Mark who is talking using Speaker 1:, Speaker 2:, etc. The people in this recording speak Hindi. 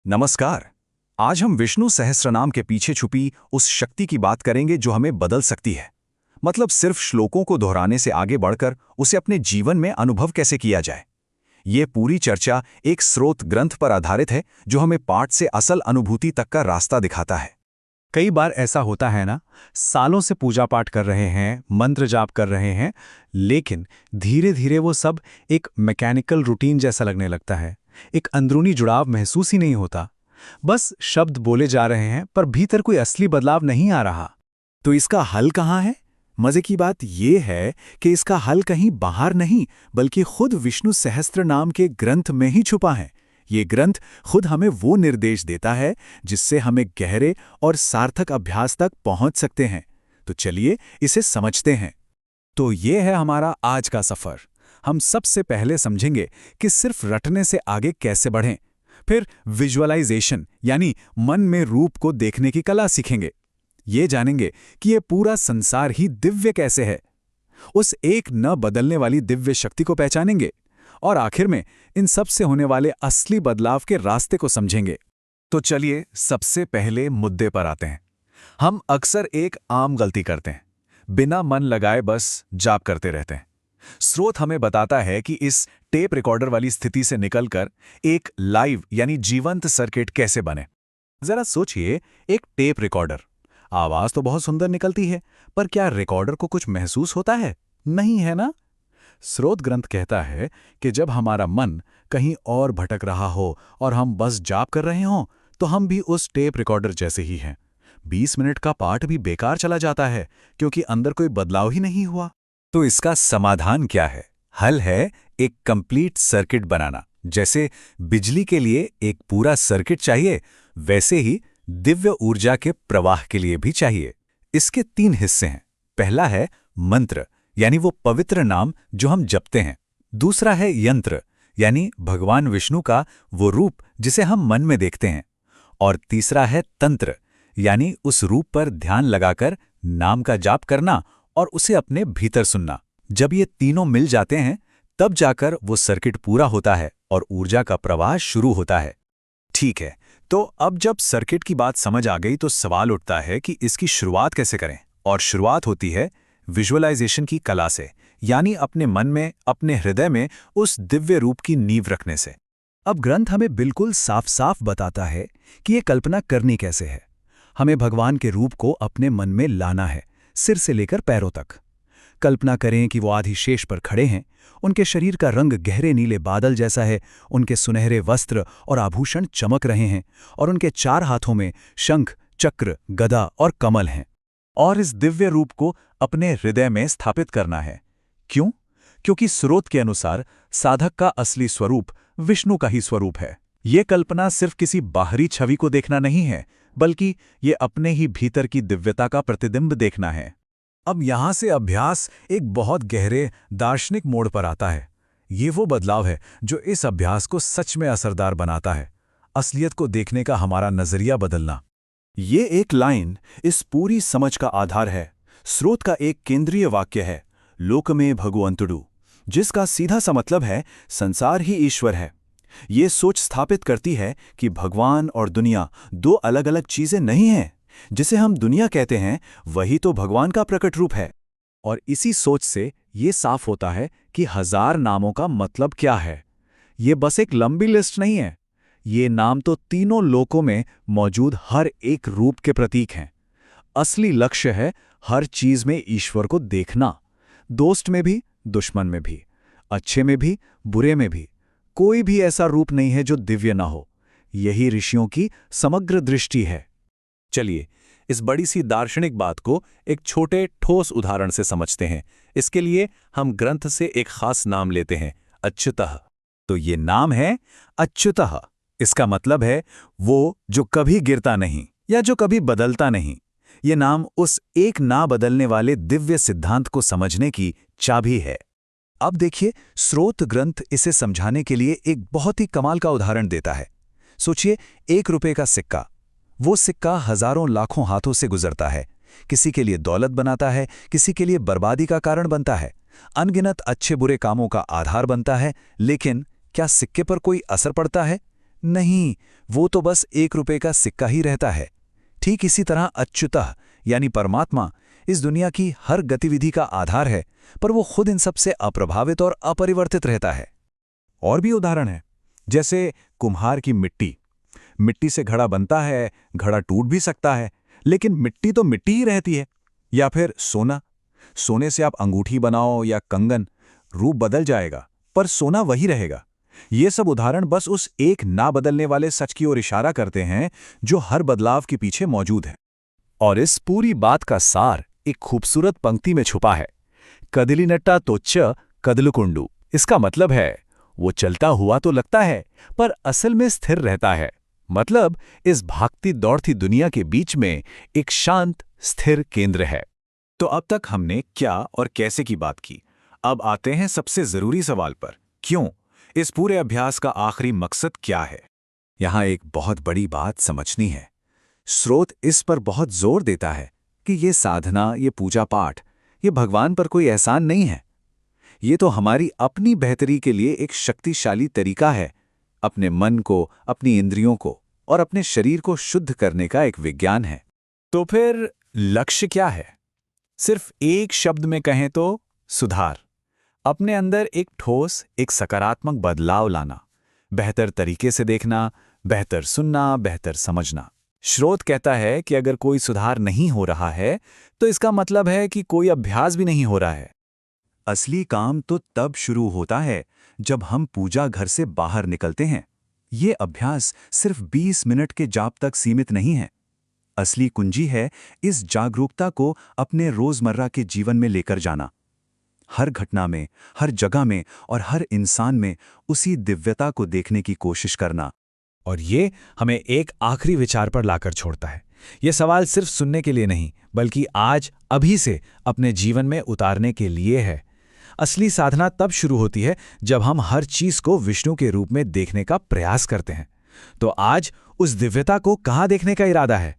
Speaker 1: नमस्कार। आज हम विष्णु सहस्त्रनाम के पीछे छुपी उस शक्ति की बात करेंगे जो हमें बदल सकती है। मतलब सिर्फ श्लोकों को दोहराने से आगे बढ़कर उसे अपने जीवन में अनुभव कैसे किया जाए। ये पूरी चर्चा एक स्रोत ग्रंथ पर आधारित है जो हमें पाठ से असल अनुभूति तक का रास्ता दिखाता है।
Speaker 2: कई बार ऐसा होता है ना, सालों से पूजा पाठ कर रहे हैं, मंत्र जाप कर रहे हैं, लेकिन धीरे धीरे वो सब एक मैकेनिकल रूटीन जैसा लगने लगता है। एक अंदरूनी जुड़ाव महसूस ही नहीं होता। बस शब्द बोले जा रहे हैं पर भीतर कोई असली बदलाव नहीं आ रहा।
Speaker 3: तो इसका हल कहाँ है? मजे की बात यह है कि इसका हल कहीं बाहर नहीं बल्कि खुद विष्णु सहस्त्र नाम के ग्रंथ में ही छुपा है। ये ग्रंथ खुद हमें वो निर्देश देता है जिससे हमें गहरे और सार्थक अभ्यास तक पहुंच सकते हैं। तो चलिए इसे समझते हैं।
Speaker 2: तो ये है हमारा आज का सफर। हम सबसे पहले समझेंगे कि सिर्फ रटने से आगे कैसे बढ़ें। फिर विजुअलाइजेशन यानी मन में रूप को देखने की कला सीखेंगे। ये जानेंगे कि ये पूरा संसार ही दिव्य कैसे है। उस एक न बदलने वाली दिव्य शक्ति को पहचानेंगे और आखिर में इन सब से होने वाले असली बदलाव के रास्ते को समझेंगे।
Speaker 1: तो चलिए सबसे पहले मुद्दे पर आते हैं। हम अक्सर एक आम गलती करते हैं, बिना मन लगाए बस जाप करते रहते हैं। स्रोत हमें बताता है कि इस टेप रिकॉर्डर वाली स्थिति से निकलकर एक लाइव यानी जीवंत सर्किट कैसे बने।
Speaker 2: जरा सोचिए, एक टेप रिकॉर्डर। आवाज तो बहुत सुंदर निकलती है, पर क्या रिकॉर्डर को कुछ महसूस होता है? नहीं है ना। स्रोत ग्रंथ कहता है कि जब हमारा मन कहीं और भटक रहा हो और हम बस जाप कर रहे हों, तो हम भी उस टेप रिकॉर्डर जैसे ही हैं। 20 मिनट का पाठ भी बेकार चला जाता है क्योंकि अंदर कोई बदलाव ही नहीं हुआ।
Speaker 1: तो इसका समाधान क्या है? हल है एक कंप्लीट सर्किट बनाना। जैसे बिजली के लिए एक पूरा सर्किट चाहिए, वैसे ही दिव्य ऊर्जा के प्रवाह के लिए भी चाहिए। इसके 3 हिस्से हैं। पहला है मंत्र यानी वो पवित्र नाम जो हम जपते हैं। दूसरा है यंत्र यानी भगवान विष्णु का वो रूप जिसे हम मन में देखते हैं। और तीसरा है तंत्र यानी उस रूप पर ध्यान लगाकर नाम का जाप करना और उसे अपने भीतर सुनना। जब ये तीनों मिल जाते हैं तब जाकर वो सर्किट पूरा होता है और ऊर्जा का प्रवाह शुरू होता है। ठीक है, तो अब जब सर्किट की बात समझ आ गई तो सवाल उठता है कि इसकी शुरुआत कैसे करें। और शुरुआत होती है विजुअलाइजेशन की कला से, यानी अपने मन में, अपने हृदय में उस दिव्य रूप की नींव रखने से।
Speaker 2: अब ग्रंथ हमें बिल्कुल साफ साफ बताता है कि ये कल्पना करनी कैसे है। हमें भगवान के रूप को अपने मन में लाना है, सिर से लेकर पैरों तक। कल्पना करें कि वो आधिशेष पर खड़े हैं। उनके शरीर का रंग गहरे नीले बादल जैसा है, उनके सुनहरे वस्त्र और आभूषण चमक रहे हैं और उनके 4 हाथों में शंख, चक्र, गदा और कमल हैं। और इस दिव्य रूप को अपने हृदय में स्थापित करना है। क्यों? क्योंकि स्रोत के अनुसार साधक का असली स्वरूप विष्णु का ही स्वरूप है। ये कल्पना सिर्फ किसी बाहरी छवि को देखना नहीं है, बल्कि ये अपने ही भीतर की दिव्यता का प्रतिबिंब देखना है। अब यहां से अभ्यास एक बहुत गहरे दार्शनिक मोड़ पर आता है। ये वो बदलाव है जो इस अभ्यास को सच में असरदार बनाता है। असलियत को देखने का हमारा नजरिया बदलना।
Speaker 3: ये एक लाइन इस पूरी समझ का आधार है। स्रोत का एक केंद्रीय वाक्य है, लोक में भगवंतुडु, जिसका सीधा सा मतलब है संसार ही ईश्वर है। ये सोच स्थापित करती है कि भगवान और दुनिया 2 अलग अलग चीजें नहीं हैं। जिसे हम दुनिया कहते हैं वही तो भगवान का प्रकट रूप है।
Speaker 2: और इसी सोच से ये साफ होता है कि 1000 नामों का मतलब क्या है। ये बस एक लंबी लिस्ट नहीं है। ये नाम तो तीनों लोकों में मौजूद हर एक रूप के प्रतीक हैं। असली लक्ष्य है हर चीज में ईश्वर को देखना। दोस्त में भी, दुश्मन में भी, अच्छे में भी, बुरे में भी। कोई भी ऐसा रूप नहीं है जो दिव्य ना हो। यही ऋषियों की समग्र दृष्टि है।
Speaker 1: चलिए इस बड़ी सी दार्शनिक बात को एक छोटे ठोस उदाहरण से समझते हैं। इसके लिए हम ग्रंथ से एक खास नाम लेते हैं, अच्युतः। तो ये नाम है अच्युतः। इसका मतलब है वो जो कभी गिरता नहीं या जो कभी बदलता नहीं। ये नाम उस एक ना बदलने वाले दिव्य सिद्धांत को समझने की चाबी है। अब देखिए, स्रोत ग्रंथ इसे समझाने के लिए एक बहुत ही कमाल का उदाहरण देता है। सोचिए, 1 रुपये का सिक्का। वो सिक्का हजारों लाखों हाथों से गुजरता है। किसी के लिए दौलत बनाता है, किसी के लिए बर्बादी का कारण बनता है, अनगिनत अच्छे बुरे कामों का आधार बनता है। लेकिन क्या सिक्के पर कोई असर पड़ता है?
Speaker 2: नहीं, वो तो बस 1 रुपए का सिक्का ही रहता है। ठीक इसी तरह अच्युतः यानी परमात्मा इस दुनिया की हर गतिविधि का आधार है, पर वो खुद इन सब से अप्रभावित और अपरिवर्तित रहता है।
Speaker 3: और भी उदाहरण है, जैसे कुम्हार की मिट्टी। मिट्टी से घड़ा बनता है, घड़ा टूट भी सकता है, लेकिन मिट्टी तो मिट्टी ही रहती है। या फिर सोना। सोने से आप अंगूठी बनाओ या कंगन, रूप बदल जाएगा, पर सोना वही रहेगा। ये सब उदाहरण बस उस एक ना बदलने वाले सच की ओर इशारा करते हैं जो हर बदलाव के पीछे मौजूद है।
Speaker 2: और इस पूरी बात का सार एक खूबसूरत पंक्ति में छुपा है। कदलिनट्टा तोच्च कदलुकुंडू। इसका मतलब है वो चलता हुआ तो लगता है, पर असल में स्थिर रहता है। मतलब इस भागती दौड़ती दुनिया के बीच में एक शांत स्थिर केंद्र है।
Speaker 3: तो अब तक हमने क्या और कैसे की बात की। अब आते हैं सबसे जरूरी सवाल पर, क्यों? इस पूरे अभ्यास का आखिरी मकसद क्या है?
Speaker 1: यहाँ एक बहुत बड़ी बात समझनी है। स्रोत इस पर बहुत जोर देता है कि ये साधना, ये पूजा पाठ, ये भगवान पर कोई एहसान नहीं है। ये तो हमारी अपनी बेहतरी के लिए एक शक्तिशाली तरीका है, अपने मन को, अपनी इंद्रियों को और अपने शरीर को शुद्ध करने का एक विज्ञान है।
Speaker 3: तो फिर लक्ष्य क्या है? सिर्फ एक शब्द में कहें तो सुधार। अपने अंदर एक ठोस, एक सकारात्मक बदलाव लाना, बेहतर तरीके से देखना, बेहतर सुनना, बेहतर समझना। स्रोत कहता है कि अगर कोई सुधार नहीं हो रहा है तो इसका मतलब है कि कोई अभ्यास भी नहीं हो रहा है।
Speaker 1: असली काम तो तब शुरू होता है जब हम पूजा घर से बाहर निकलते हैं। ये अभ्यास सिर्फ 20 मिनट के जाप तक सीमित नहीं है। असली कुंजी है इस जागरूकता को अपने रोजमर्रा के जीवन में लेकर जाना। हर घटना में, हर जगह में और हर इंसान में उसी दिव्यता को देखने की कोशिश करना।
Speaker 2: और ये हमें एक आखिरी विचार पर लाकर छोड़ता है। ये सवाल सिर्फ सुनने के लिए नहीं, बल्कि आज अभी से अपने जीवन में उतारने के लिए है। असली साधना तब शुरू होती है जब हम हर चीज को विष्णु के रूप में देखने का प्रयास करते हैं। तो आज उस दिव्यता को कहाँ देखने का इरादा है?